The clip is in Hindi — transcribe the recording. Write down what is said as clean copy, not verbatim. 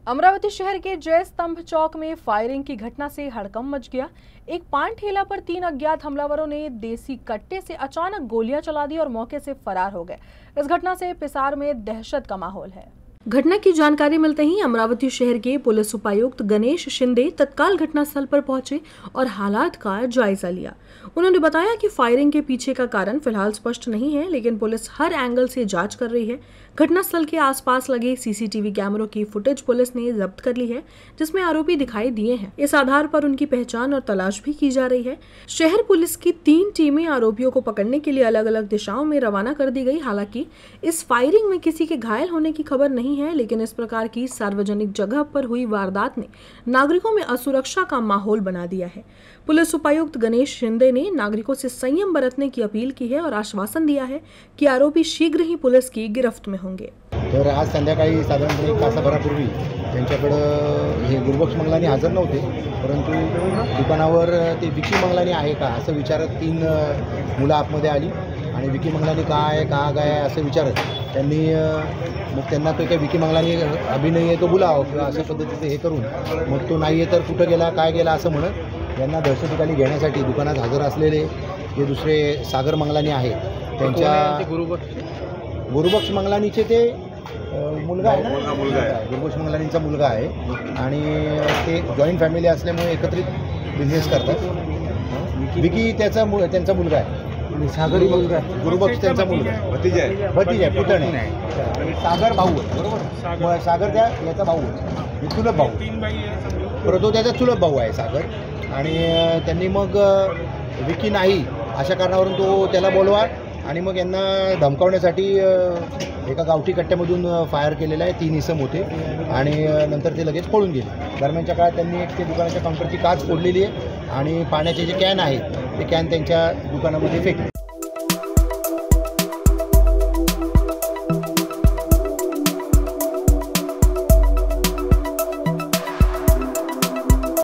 अमरावती शहर के जय स्तंभ चौक में फायरिंग की घटना से हड़कंप मच गया। एक पान ठेला पर 3 अज्ञात हमलावरों ने देसी कट्टे से अचानक गोलियां चला दी और मौके से फरार हो गए। इस घटना से पिसार में दहशत का माहौल है। घटना की जानकारी मिलते ही अमरावती शहर के पुलिस उपायुक्त गणेश शिंदे तत्काल घटनास्थल पर पहुंचे और हालात का जायजा लिया। उन्होंने बताया कि फायरिंग के पीछे का कारण फिलहाल स्पष्ट नहीं है, लेकिन पुलिस हर एंगल से जांच कर रही है। घटनास्थल के आसपास लगे सीसीटीवी कैमरों की फुटेज पुलिस ने जब्त कर ली है, जिसमें आरोपी दिखाई दिए हैं। इस आधार पर उनकी पहचान और तलाश भी की जा रही है। शहर पुलिस की 3 टीमें आरोपियों को पकड़ने के लिए अलग अलग दिशाओं में रवाना कर दी गई। हालांकि इस फायरिंग में किसी के घायल होने की खबर नहीं है, लेकिन इस प्रकार की सार्वजनिक जगह पर हुई वारदात ने नागरिकों में असुरक्षा का माहौल बना दिया है। पुलिस उपायुक्त गणेश शिंदे ने नागरिकों से संयम बरतने की अपील की है और आश्वासन दिया है कि आरोपी शीघ्र ही पुलिस की गिरफ्त में होंगे। तर आज संध्याकाळी साधारणपणे 1 तासाभरापूर्वी त्यांच्याकडं हे गुरुबक्ष मंगलानी हजर नव्हते, परंतु दुकानावर ते विकी मंगलानी आहे का असं विचारत 3 मुलं आतमध्ये आली आणि विकी मंगलानी का आहे असं विचारत त्यांनी मग त्यांना तो काय विकी मंगलानी अभी नाही आहे तो बुलाव किंवा अशा पद्धतीचं हे करून मग तो नाही आहे तर कुठं गेला काय गेला असं म्हणत यांना दहशतीखाली घेण्यासाठी दुकानात हजर असलेले जे दुसरे सागर मंगलानी आहेत त्यांच्या गुरुबक्ष मंगलानीचे ते मुलगा आहे ना, गुरुबक्ष मंगलानींचा मुलगा आहे आणि ते जॉईंट फॅमिली असल्यामुळे एकत्रित बिझनेस करतात। विकी त्यांचा मुलगा आहे, सागरी मुलगा आहे, गुरुबक्ष त्यांचा मुलगा आहे, भतीजा आहे, पुतणे आहे, सागर भाऊ आहे, बरोबर। सागर याचा भाऊ आहे, चुलत भाऊ, परंतु त्याचा चुलत भाऊ आहे सागर। आणि त्यांनी मग विकी नाही अशा कारणावरून तो त्याला बोलवा आणि मग यांना धमकावण्यासाठी एका गावठी कट्ट्यामधून फायर केलेला आहे। 3 इसम होते आणि नंतर ते लगेच पळून गेले। दरम्यानच्या काळात त्यांनी एक ते दुकानाच्या काउंटरची काच फोडलेली आहे आणि पाण्याचे जे कॅन आहेत ते कॅन त्यांच्या दुकानामध्ये फेकले।